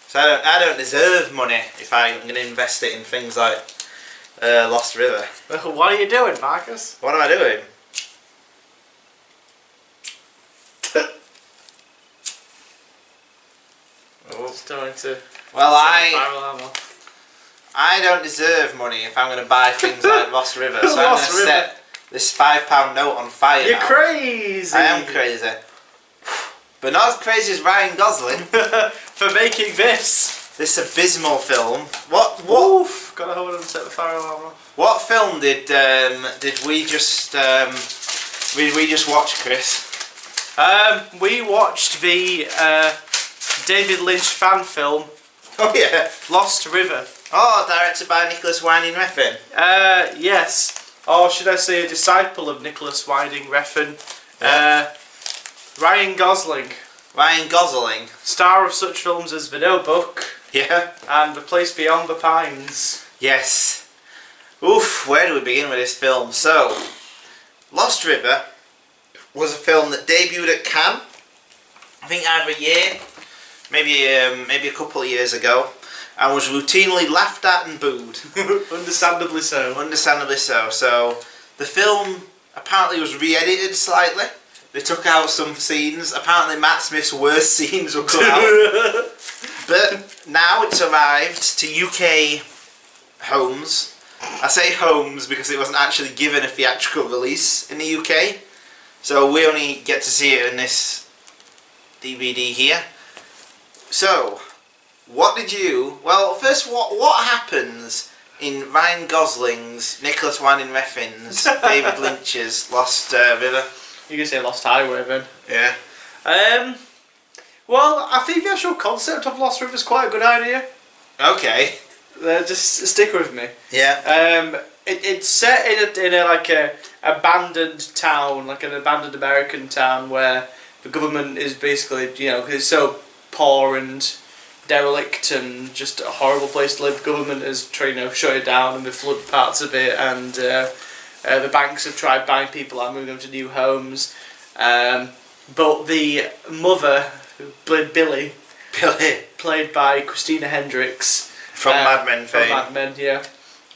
So I don't deserve money if I'm going to invest it in things like Lost River. What are you doing, Marcus? What am I doing? Starting to. Well, I don't deserve money if I'm going to buy things like Lost River. So I'm going to set this £5 note on fire. You're crazy. I am crazy, but not as crazy as Ryan Gosling for making this abysmal film. What? Oof, gotta hold on to set the fire alarm off. What film did we just watch, Chris? We watched the David Lynch fan film. Oh yeah, Lost River. Oh, directed by Nicolas Refn. Yes. Or should I say a disciple of Nicolas Refn. Yeah. Ryan Gosling. Ryan Gosling. Star of such films as The Notebook. Yeah. And The Place Beyond the Pines. Yes. Oof, where do we begin with this film? So, Lost River was a film that debuted at Cannes, I think either a year, maybe a couple of years ago, and was routinely laughed at and booed. Understandably so. Understandably so. So, the film apparently was re-edited slightly. They took out some scenes. Apparently Matt Smith's worst scenes were cut out. But now it's arrived to UK homes. I say homes because it wasn't actually given a theatrical release in the UK. So we only get to see it in this DVD here. So, what did you... Well, first, what happens in Ryan Gosling's, Nicolas Refn's, David Lynch's Lost River? You can say Lost Highway then. Yeah. Well, I think the actual concept of Lost River is quite a good idea. Okay. Just stick with me. Yeah. It's set in a like a abandoned town, like an abandoned American town where the government is basically, because it's so poor and derelict and just a horrible place to live. The government has shut it down and they flood parts of it, and the banks have tried buying people out, moving them to new homes. But the mother, who played Billy, played by Christina Hendricks. From Mad Men fame. From Mad Men, yeah.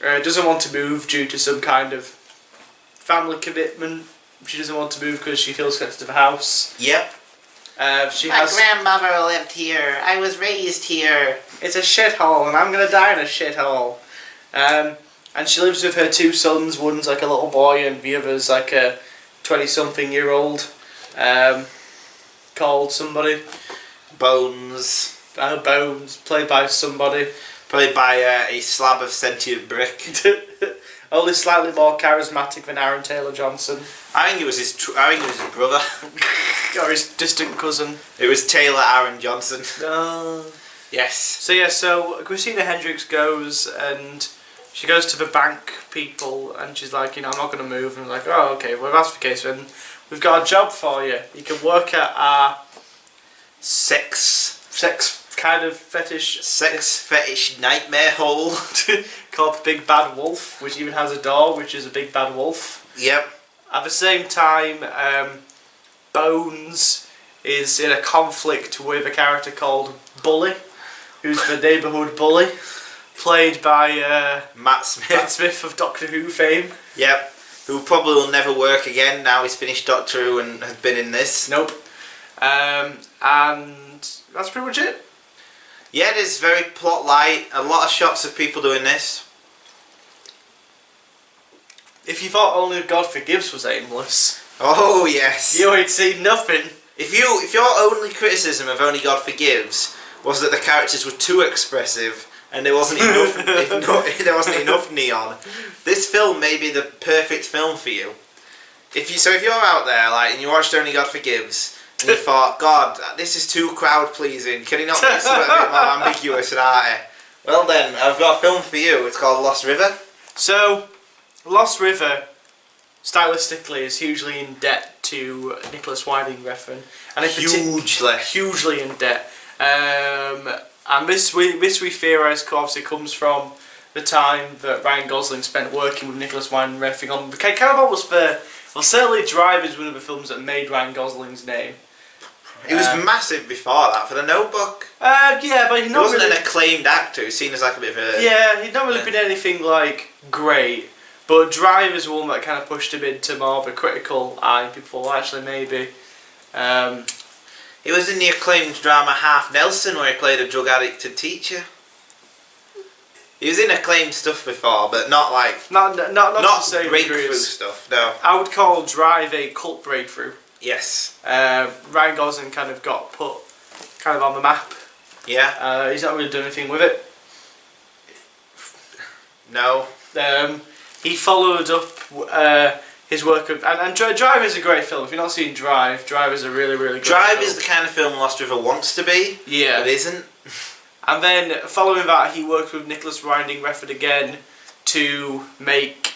Doesn't want to move due to some kind of family commitment. She doesn't want to move because she feels connected to the house. Yep. My grandmother lived here. I was raised here. It's a shithole and I'm going to die in a shithole. And she lives with her two sons. One's like a little boy and the other's like a 20-something-year-old. Called somebody. Bones. Bones, played by somebody. Played by a slab of sentient brick. Only slightly more charismatic than Aaron Taylor-Johnson. I think it was his brother. Or his distant cousin. It was Taylor Aaron Johnson. Yes. So Christina Hendricks goes and she goes to the bank people and she's like, I'm not going to move. And I'm like, oh, okay, well, if that's the case, then we've got a job for you. You can work at our sex kind of fetish. Sex fetish nightmare hole. Called the Big Bad Wolf, which even has a door, which is a big bad wolf. Yep. At the same time, Bones is in a conflict with a character called Bully, who's the neighbourhood bully, played by Matt Smith of Doctor Who fame. Yep. Who probably will never work again now he's finished Doctor Who and has been in this. Nope. And that's pretty much it. Yeah, it is very plot light. A lot of shots of people doing this. If you thought Only God Forgives was aimless, oh yes, you ain't seen nothing. If your only criticism of Only God Forgives was that the characters were too expressive and there wasn't enough, there wasn't enough neon, this film may be the perfect film for you. If you're out there and you watched Only God Forgives and you thought, God, this is too crowd pleasing, can he not make something a bit more ambiguous and arty? Well then, I've got a film for you. It's called Lost River. So, Lost River, stylistically, is hugely in debt to Nicolas Refn, and hugely in debt. And this we theorise obviously comes from the time that Ryan Gosling spent working with Nicolas Refn on kind of almost certainly Drive is one of the films that made Ryan Gosling's name. He was massive before that for The Notebook. Yeah, but he's He not wasn't really... an acclaimed actor. He's seen as like a bit of a... Yeah, he's not really been anything like great. But Drive is one that kind of pushed him into more of a critical eye before, actually, maybe. He was in the acclaimed drama Half Nelson, where he played a drug addicted teacher. He was in acclaimed stuff before, but not like... Not the same breakthrough degree as... stuff, no. I would call Drive a cult breakthrough. Yes. Ryan Gosling kind of got put kind of on the map. Yeah. He's not really done anything with it. No. He followed up his work of... And Drive is a great film. If you've not seen Drive, Drive is a really, really great Drive film. is the kind of film Lost River wants to be, yeah. but isn't. And then, following that, he worked with Nicolas Refn again to make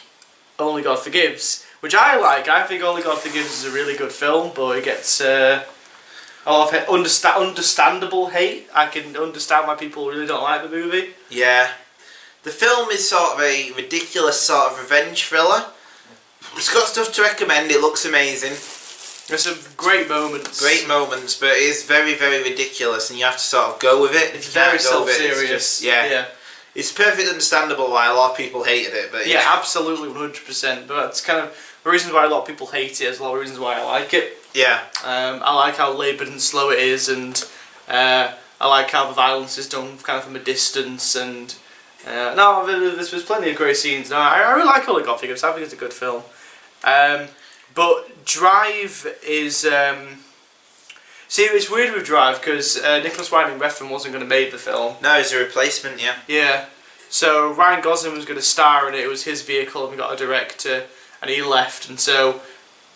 Only God Forgives, which I like. I think Only God Forgives is a really good film, but it gets a lot of understandable hate. I can understand why people really don't like the movie. Yeah. The film is sort of a ridiculous sort of revenge thriller. It's got stuff to recommend, it looks amazing. There's some great moments. Great moments, but it is very, very ridiculous and you have to sort of go with it. It's very self-serious. Yeah. It's perfectly understandable why a lot of people hated it, but yeah. absolutely 100%. But that's kind of the reasons why a lot of people hate it. There's a lot of reasons why I like it. Yeah. I like how laboured and slow it is, and I like how the violence is done kind of from a distance. And no, there's plenty of great scenes. No, I really like Only God Forgives. I think it's a good film. But Drive is... see, it's weird with Drive because Nicolas Refn wasn't going to make the film. No, it's a replacement, yeah. Yeah. So Ryan Gosling was going to star in it. It was his vehicle, and we got a director, and he left. And so,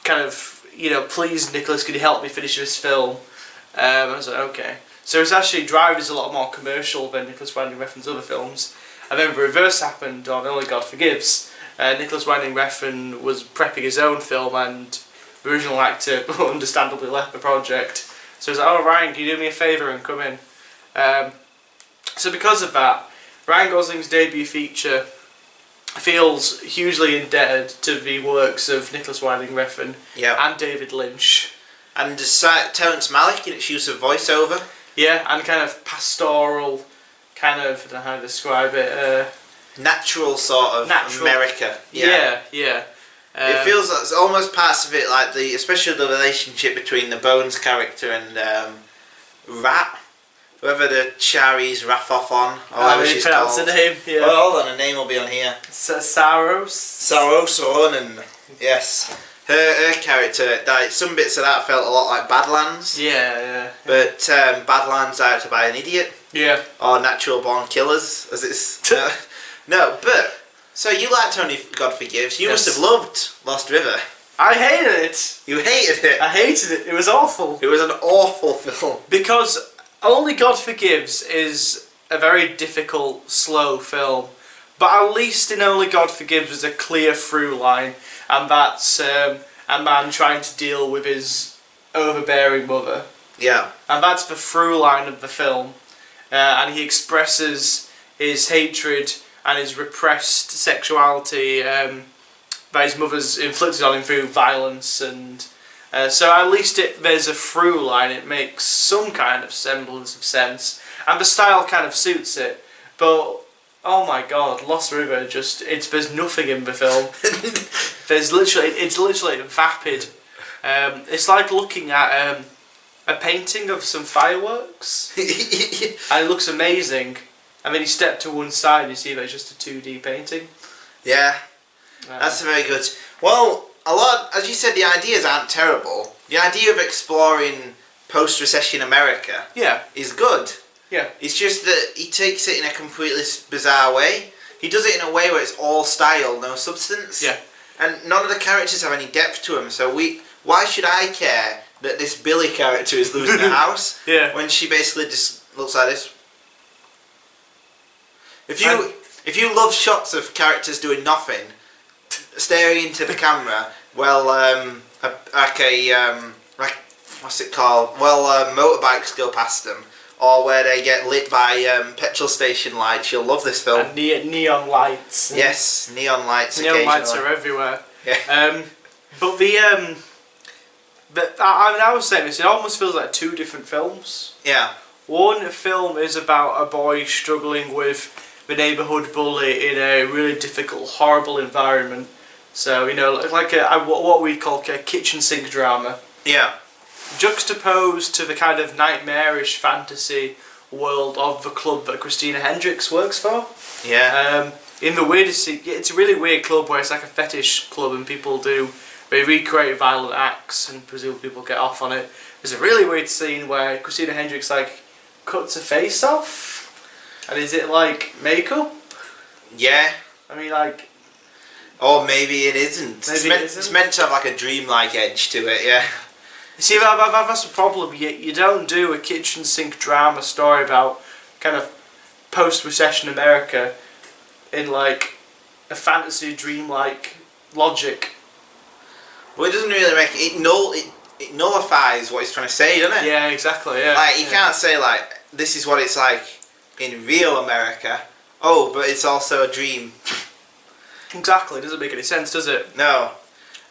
kind of, please, Nicolas, can you help me finish this film? I was like, okay. So it's actually, Drive is a lot more commercial than Nicolas Refn's other films. And then the reverse happened on Only God Forgives. Nicolas Refn was prepping his own film, and the original actor understandably left the project. So he was like, oh Ryan, can you do me a favour and come in? So because of that, Ryan Gosling's debut feature feels hugely indebted to the works of Nicolas Refn and David Lynch. And Terrence Malick in its use of voiceover. Yeah, and kind of pastoral, kind of, I don't know how to describe it, natural sort of America. Yeah. It feels like it's almost parts of it, like especially the relationship between the Bones character and Rat, whoever the Charis Raffoff on, or whatever she's called. The name, yeah. Well, hold on, her name will be on here. Saros Oronen, yes. Her character, some bits of that felt a lot like Badlands. Yeah. But Badlands directed by an idiot. Yeah. Or Natural Born Killers, as it's... No, but... So you liked Only God Forgives. You must have loved Lost River. I hated it. You hated it? I hated it. It was awful. It was an awful film. Because Only God Forgives is a very difficult, slow film. But at least in Only God Forgives there's a clear through line. And that's a man trying to deal with his overbearing mother. Yeah. And that's the through line of the film. And he expresses his hatred and his repressed sexuality that his mother's inflicted on him through violence, and so at least there's a through line. It makes some kind of semblance of sense, and the style kind of suits it. But oh my God, Lost River there's nothing in the film. It's literally vapid. It's like looking at a painting of some fireworks, and it looks amazing. And then you step to one side and you see that it's just a 2D painting. Yeah, that's very good. Well, as you said, the ideas aren't terrible. The idea of exploring post-recession America is good. Yeah. It's just that he takes it in a completely bizarre way. He does it in a way where it's all style, no substance. Yeah. And none of the characters have any depth to them, so why should I care that this Billy character is losing a house when she basically just looks like this? If you love shots of characters doing nothing, staring into the camera, what's it called? Motorbikes go past them, or where they get lit by petrol station lights, you'll love this film. And neon lights. Yes, neon lights. Neon lights are everywhere. Yeah. But the But I was saying this, it almost feels like two different films. Yeah. One film is about a boy struggling with the neighbourhood bully in a really difficult, horrible environment. So, you know, like what we call a kitchen sink drama. Yeah. Juxtaposed to the kind of nightmarish fantasy world of the club that Christina Hendricks works for. Yeah. In the weirdest, it's a really weird club where it's like a fetish club and they recreate violent acts and presumably people get off on it. There's a really weird scene where Christina Hendricks like cuts her face off. And is it like makeup? Yeah. I mean, like. Or maybe it isn't. Maybe It's meant to have like a dreamlike edge to it, yeah. You see, that's the problem. You don't do a kitchen sink drama story about kind of post-recession America in like a fantasy dreamlike logic. Well, it doesn't really make it nullifies what he's trying to say, doesn't it? Yeah, exactly. Yeah. Like you can't say like this is what it's like in real America. Oh, but it's also a dream. Exactly. It doesn't make any sense, does it? No.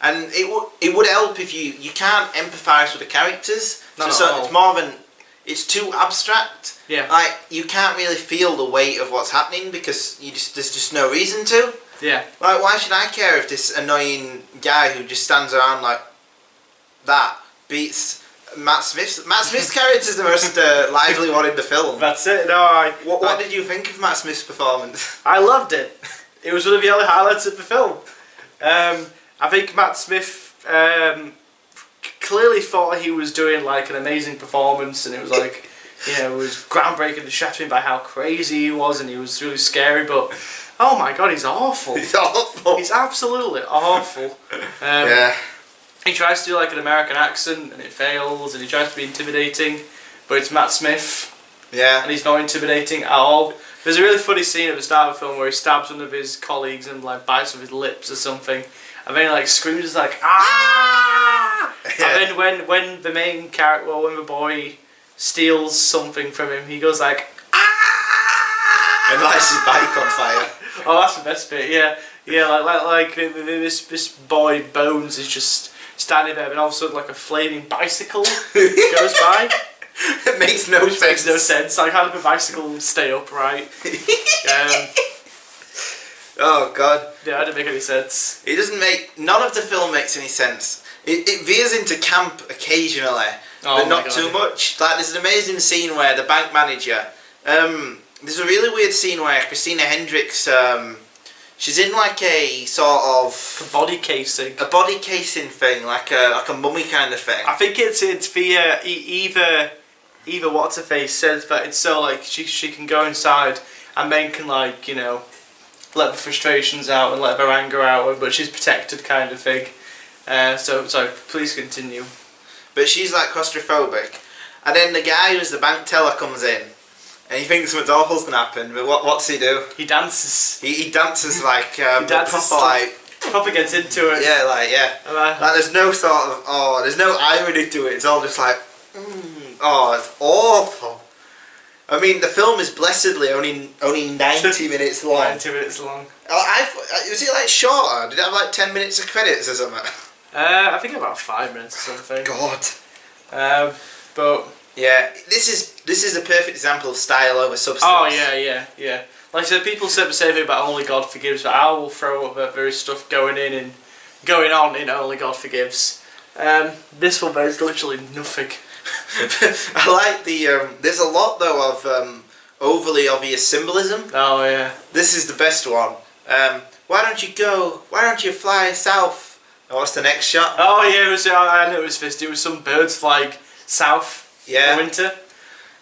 And it would help if you can't empathise with the characters. Not So at all. it's more than it's too abstract. Yeah. Like you can't really feel the weight of what's happening because there's just no reason to. Yeah. Like why should I care if this annoying guy who just stands around like that beats Matt Smith's character's the most lively one in the film. That's it. No, What did you think of Matt Smith's performance? I loved it. It was one of the only highlights of the film. I think Matt Smith clearly thought he was doing like an amazing performance, and it was like, you know, it was groundbreaking and shattering by how crazy he was, and he was really scary. But oh my god, he's awful. He's awful. He's absolutely awful. Yeah. He tries to do like an American accent, and it fails, and he tries to be intimidating, but it's Matt Smith. Yeah. And he's not intimidating at all. There's a really funny scene at the start of the film where he stabs one of his colleagues and like bites off his lips or something, and then he like screams like ah! Yeah. And then when the main character, well, when the boy steals something from him, he goes like ah! And lights his bike on fire. Oh, that's the best bit. Yeah, like this boy Bones is just standing there, and all of a sudden like a flaming bicycle goes by. It makes no sense. Makes no sense. Like, how did the bicycle stay upright? Oh god. Yeah, that didn't make any sense. It doesn't make. None of the film makes any sense. It veers into camp occasionally, but not too much. Like there's an amazing scene where the bank manager. There's a really weird scene where Christina Hendricks. She's in like a sort of A body casing. a body casing thing, like a mummy kind of thing. I think it's the either what's her face says that it's so like she can go inside and then can like, you know, let the frustrations out and let her anger out, but she's protected kind of thing. So please continue. But she's like claustrophobic, and then the guy who's the bank teller comes in, and he thinks something awful's gonna happen. But what's he do? He dances. He dances like dances proper like. Proper gets into it. Yeah, like yeah. Like there's no sort of there's no irony to it. It's all just like, it's awful. I mean, the film is blessedly only 90 minutes long. 90 minutes long. Was it like shorter? Did it have like 10 minutes of credits or something? I think about 5 minutes or something. God. But yeah, this is a perfect example of style over substance. oh yeah. Like I said, people say the same thing about Only God Forgives, but I will throw up that there is stuff going on in Only God Forgives. This one, there's literally nothing. I like there's a lot though of overly obvious symbolism. Oh yeah. This is the best one. Why don't you fly south? And what's the next shot? Oh yeah, it was, I know it was this. It was some birds flying south in the winter.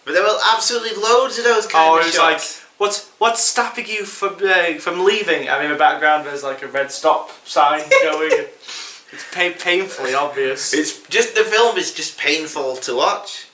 But there were absolutely loads of those kind of shots. Oh, it was like, what's stopping you from leaving? I mean, in the background there's like a red stop sign going. It's painfully obvious. It's just the film is just painful to watch.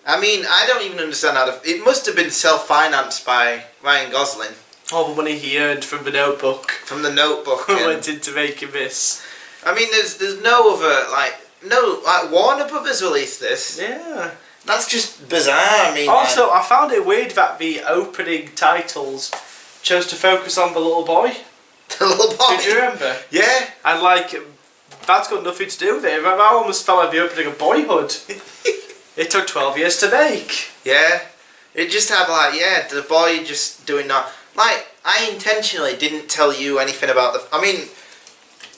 I mean, I don't even understand how it must have been self-financed by Ryan Gosling. All the money he earned from the Notebook. From the Notebook. Went into making this. I mean, there's no other Warner Brothers released this. Yeah. That's just bizarre. I mean. Also, I found it weird that the opening titles chose to focus on the little boy. The little boy. Did you remember? Yeah. And like That's got nothing to do with it. I almost felt like the opening of Boyhood. It took 12 years to make. Yeah. It just had like, yeah, the boy just doing that. Like, I intentionally didn't tell you anything about the... I mean,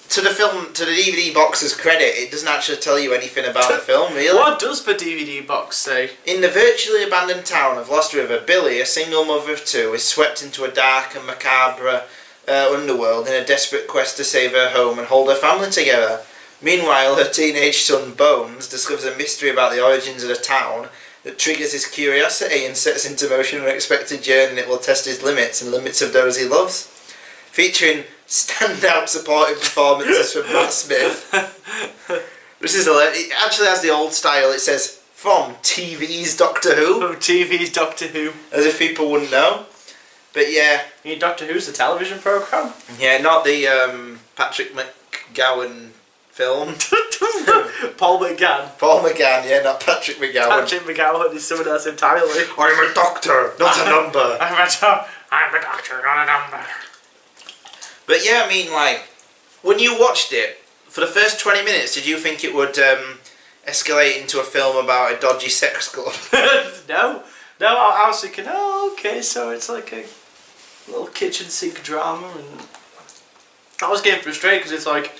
to the film, to the DVD box's credit, it doesn't actually tell you anything about the film, really. What does the DVD box say? In the virtually abandoned town of Lost River, Billy, a single mother of two, is swept into a dark and macabre underworld in a desperate quest to save her home and hold her family together. Meanwhile, her teenage son, Bones, discovers a mystery about the origins of the town that triggers his curiosity and sets into motion an unexpected journey that will test his limits and limits of those he loves. Featuring standout supporting performances from Matt Smith. This is it actually has the old style. It says, from TV's Doctor Who. From TV's Doctor Who. As if people wouldn't know. But yeah. You mean Doctor Who's the television programme? Yeah, not the Patrick McGowan film. Paul McGann. Paul McGann, yeah, not Patrick McGowan. Patrick McGowan is someone else entirely. I'm a doctor, not a number. I'm a doctor, not a number. But yeah, I mean, like, when you watched it, for the first 20 minutes, did you think it would escalate into a film about a dodgy sex club? No, I was thinking, oh, okay, so it's like a little kitchen sink drama, and I was getting frustrated because it's like,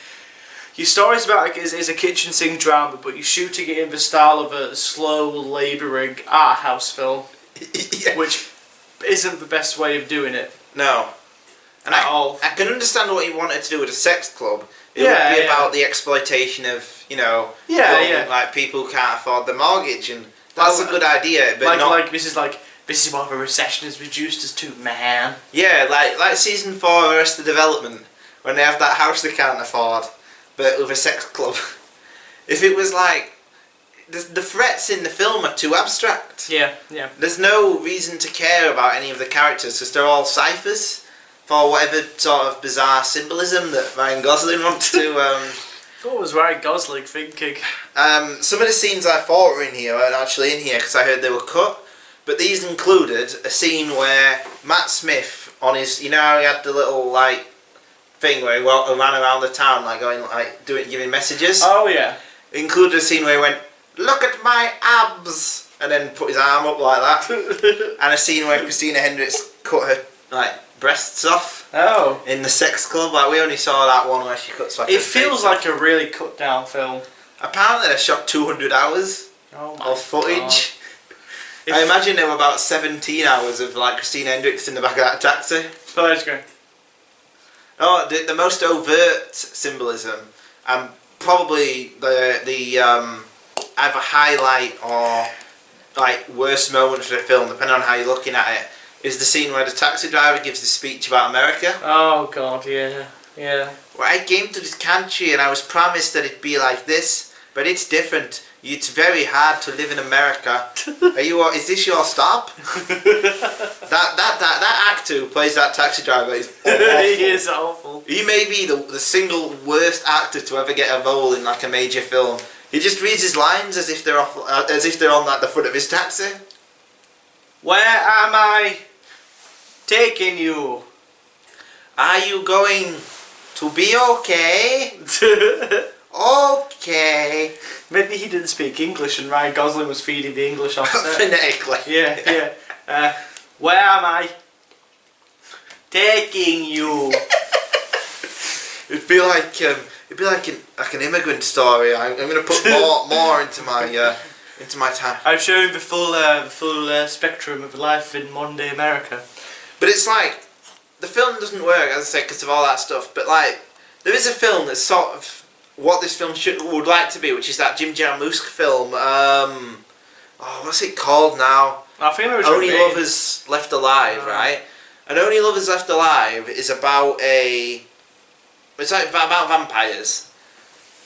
your story's about like is a kitchen sink drama, but you're shooting it in the style of a slow, labouring art house film, Yeah. which isn't the best way of doing it. No. And At all. I can understand what you wanted to do with a sex club. It Yeah, would be yeah. about the exploitation of, you know, Yeah, young, yeah. like people who can't afford the mortgage, and that's a good idea. But This is what the recession has reduced us to, man. yeah, like season 4 of Arrested Development, when they have that house they can't afford, but with a sex club. If it was like the threats in the film are too abstract. Yeah. There's no reason to care about any of the characters because they're all ciphers for whatever sort of bizarre symbolism that Ryan Gosling wants to. What was Ryan Gosling thinking? Some of the scenes I thought were in here are actually in here because I heard they were cut. But these included a scene where Matt Smith on his, you know how he had the little like thing where he ran around the town like going like giving messages. Oh yeah. Included a scene where he went, "Look at my abs," and then put his arm up like that. And a scene where Christina Hendricks cut her like breasts off. Oh. In the sex club, like we only saw that one where she cuts like. It feels like a really cut down film. Apparently, they shot 200 hours of footage. I imagine there were about 17 hours of like Christina Hendricks in the back of that taxi. Oh, that's great. Oh, the most overt symbolism, and probably the either highlight or like worst moment for the film, depending on how you're looking at it, is the scene where the taxi driver gives the speech about America. Oh God, yeah. Well, I came to this country and I was promised that it'd be like this, but it's different. It's very hard to live in America. Is this your stop? that actor who plays that taxi driver is awful. He is awful. He may be the single worst actor to ever get a role in like a major film. He just reads his lines as if they're on like the front of his taxi. Where am I taking you? Are you going to be okay? Okay. Maybe he didn't speak English and Ryan Gosling was feeding the English off set. Phonetically. Yeah. Where am I taking you? It'd be like an immigrant story. I'm going to put more into my time. I'm showing the full spectrum of life in modern day America. But it's like the film doesn't work, as I said, because of all that stuff. But like there is a film that's sort of what this film would like to be, which is that Jim Jarmusch film. What's it called now? I think it was Only Lovers Left Alive, right? And Only Lovers Left Alive is about it's like about vampires,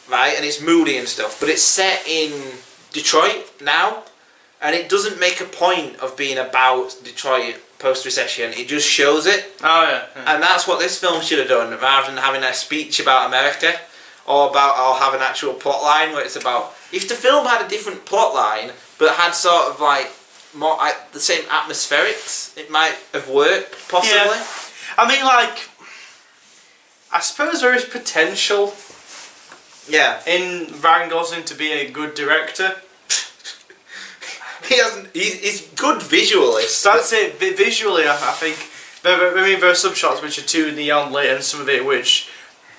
right? And it's moody and stuff, but it's set in Detroit now, and it doesn't make a point of being about Detroit post-recession. It just shows it. Oh yeah. And that's what this film should have done, rather than having a speech about America. Or have an actual plot line where it's about... If the film had a different plot line, but had sort of like more the same atmospherics, it might have worked, possibly. Yeah. I mean, like, I suppose there is potential Yeah. In Ryan Gosling to be a good director. He hasn't. He's good visualist. That's it. Visually, I think. I mean, there are some shots which are too neon lit, and some of it which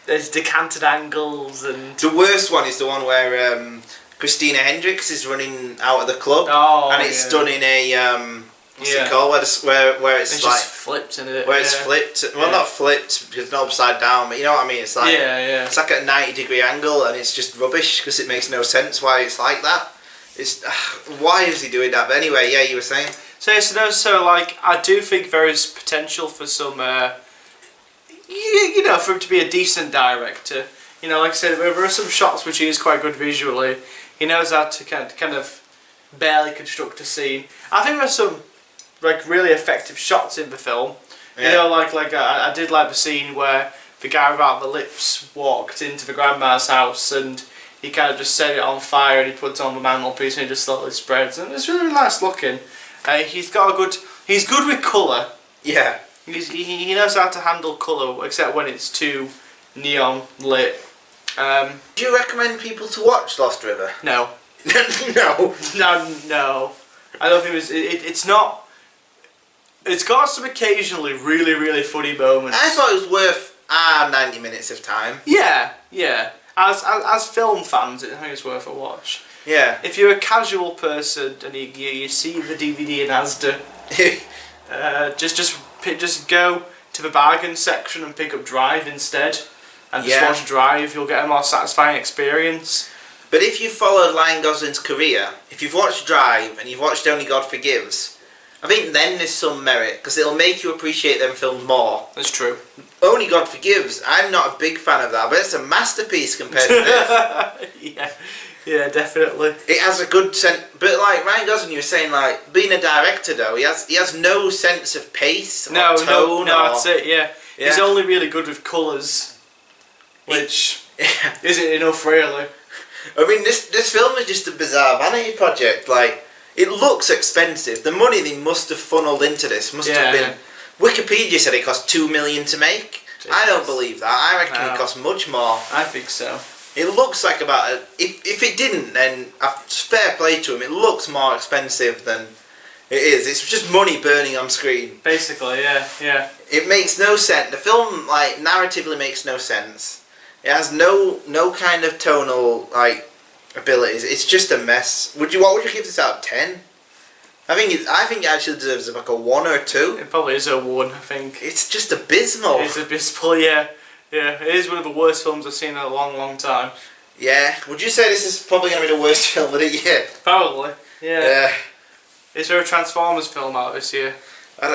there's decanted angles and. The worst one is the one where Christina Hendricks is running out of the club, and it's done in a what's it called? Where it's like just flipped in it. Where it's flipped. Well, not flipped because it's not upside down, but you know what I mean. It's like it's like at a 90-degree angle, and it's just rubbish because it makes no sense why it's like that. It's why is he doing that? But anyway, yeah, you were saying. So like I do think there is potential for some, you know, for him to be a decent director. You know, like I said, there are some shots which he is quite good visually. He knows how to kind of barely construct a scene. I think there's some like really effective shots in the film. Yeah. You know, like I did like the scene where the guy without the lips walked into the grandma's house and he kind of just set it on fire and he puts it on the mantelpiece and it just slowly spreads, and it's really nice looking. He's good with colour. Yeah. He knows how to handle colour, except when it's too neon lit. Do you recommend people to watch Lost River? No. No. No. I don't think it's not. It's got some occasionally really, really funny moments. I thought it was worth 90 minutes of time. Yeah. As film fans, I think it's worth a watch. Yeah. If you're a casual person and you see the DVD in Asda, just go to the bargain section and pick up Drive instead, and just watch Drive. You'll get a more satisfying experience. But if you followed Ryan Gosling's career, if you've watched Drive and you've watched Only God Forgives, I think then there's some merit because it'll make you appreciate them films more. That's true. Only God Forgives, I'm not a big fan of that, but it's a masterpiece compared to this. Yeah, definitely. It has a good sense, but like Ryan Gosling, you were saying, like being a director though, he has no sense of pace or tone. No, that's it. Yeah, he's only really good with colours, which isn't enough really. I mean, this film is just a bizarre vanity project. Like, it looks expensive. The money they must have funneled into this must have been. Wikipedia said it cost $2 million to make. Jesus. I don't believe that. I reckon it cost much more. I think so. It looks like about if it didn't, then fair play to him. It looks more expensive than it is. It's just money burning on screen. Basically, yeah. It makes no sense. The film, like, narratively makes no sense. It has no kind of tonal like abilities. It's just a mess. What would you give this out of 10? I think it actually deserves like a 1 or 2. It probably is a 1. I think it's just abysmal. It's abysmal. Yeah. It is one of the worst films I've seen in a long, long time. Yeah. Would you say this is probably going to be the worst film of the year? Probably. Yeah. Is there a Transformers film out this year?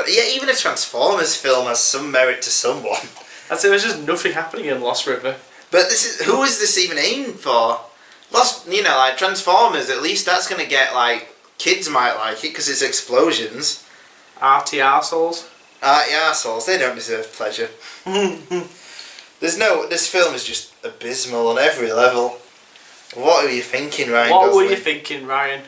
Even a Transformers film has some merit to someone. I'd say there's just nothing happening in Lost River. But who is this even aimed for? Like Transformers, at least that's going to get, like, kids might like it because it's explosions. Arty arseholes. Arty arseholes, they don't deserve pleasure. This film is just abysmal on every level. What were you thinking, Ryan? What were you thinking, Ryan?